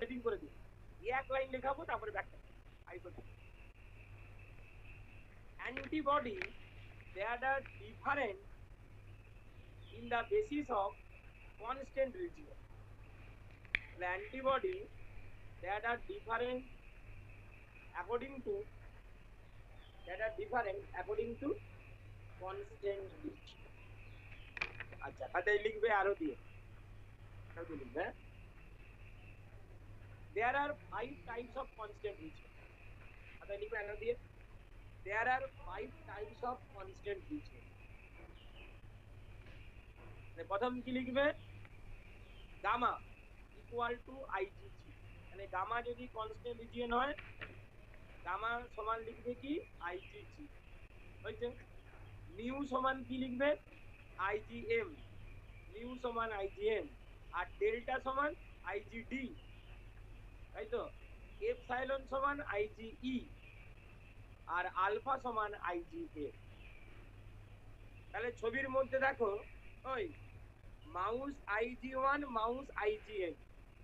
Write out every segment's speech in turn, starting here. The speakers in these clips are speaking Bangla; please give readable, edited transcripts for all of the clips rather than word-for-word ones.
হেডিং করে দিই, এক লাইন লেখাবো তারপরে ব্যাখ্যা। Antibody that are different in the basis of constant region. The antibody that are different according to constant region. আচ্ছা, খাতায় লিখবে আরো দিয়ে লিখবে। There are 5 types of constant region. খাতায় লিখবে আরো দিয়ে। There are 5 types of constant region. প্রথম কি লিখবে? Gamma equal to IGG. মানে গামা যদি কনস্ট্যান্ট রিজিয়ন হয়, গামা সমান লিখবে কি আইজিজি, হয়েছে। মিউ সমান কি লিখবে আইজিএম, মিউ সমান আইজিএম, আর ডেল্টা সমান আইজিডি, তাই তো। এপসাইলন সমান আইজিই, আর আলফা সমান আইজিএ। তাহলে ছবির মধ্যে দেখো, ওই মাউস আইজি1, মাউস আইজিএম,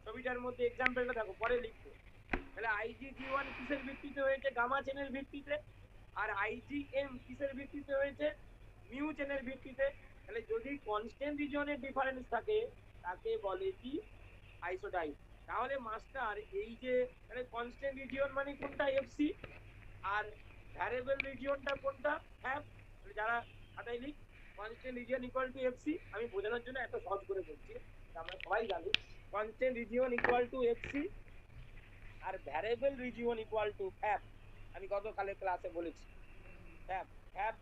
ছবিটার মধ্যে এক্সাম্পলটা দেখো, পরে লিখবো। তাহলে আইজিজি1 কিসের ভিত্তিতে হয়েছে? গামা চেনের ভিত্তিতে। আর আইজিএম কিসের ভিত্তিতে হয়েছে? মিউ চেনের ভিত্তিতে। তাহলে যদি কনস্ট্যান্ট রিজিয়নের ডিফারেন্স থাকে তাকে বলে কি আইসোটাইপ। তাহলে মাস্টার এই যে কনস্ট্যান্ট রিজিয়ন মানে কোনটা? এফসি। আর ভ্যারিয়েবল রিজিয়নটা কোনটা? ফ্যাব। যারা খাতায় লিখ, constant region equal to FC. আমি বোঝানোর জন্য এত সহজ করে বলছি, আমরা সবাই জানি constant region equal to FC, আর variable region equal to Fab. আমি গতকালের ক্লাসে বলেছি ফ্যাব ফ্যাব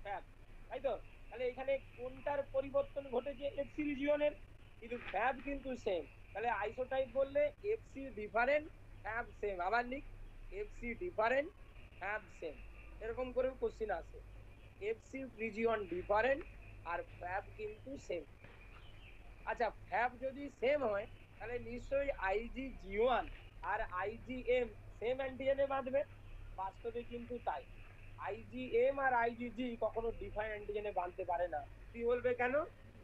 ফ্যাব, তাই তো। তাহলে এখানে কোনটার পরিবর্তন ঘটেছে? এফসি রিজিয়নের, কিন্তু ফ্যাব কিন্তু সেম। তাহলে আইসোটাইপ বললে এফসি ডিফারেন্ট, ফ্যাব সেম। আবার লিখ, এফসি ডিফারেন্ট, ফ্যাব সেম। এরকম করেও কোশ্চিন আসে, এফসি রিজিয়ন ডিফারেন্ট আর ফ্যাব কিন্তু সেম। আচ্ছা, ফ্যাব যদি সেম হয় তাহলে নিশ্চয়ই আইজিজি1 আর আইজিএম সেম অ্যান্টিজেনে বাঁধবে। বাস্তবে কিন্তু তাই, আইজিএম আর আইজিজি কখনো ডিফারেন্ট অ্যান্টিজেনে বাঁধতে পারে না। তুই বলবে কেন?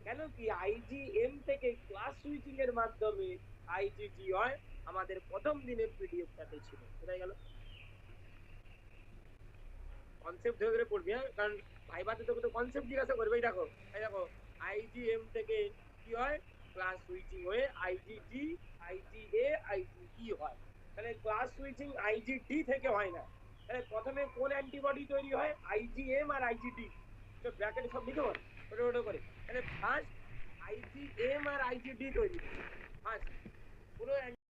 কেন কি আইজিএম থেকে ক্লাস সুইচিং এর মাধ্যমে আইজিজি হয়, আমাদের প্রথম দিনের পিডিএফটাতে ছিল। কোথায় গেল? কনসেপ্ট ধরে ধরে পড়বি, হ্যাঁ, কারণ ভাইবাতে তোকে তো কনসেপ্ট জিজ্ঞাসা করবে। এই দেখো, আইজিএম থেকে কি হয়? ক্লাস সুইচিং হয়ে আইজিজি, আইজিএ, আইজিই হয়। তাহলে ক্লাস সুইচিং আইজিডি থেকে হয় না। তাহলে প্রথমে কোন অ্যান্টিবডি তৈরি হয়? আইজিএম আর আইজিডি। তো ব্র্যাকেটে সব লিখে বল ছোট ছোট করে। তাহলে ফার্স্ট আইজিএম আর আইজিডি তৈরি, ফার্স্ট। পুরো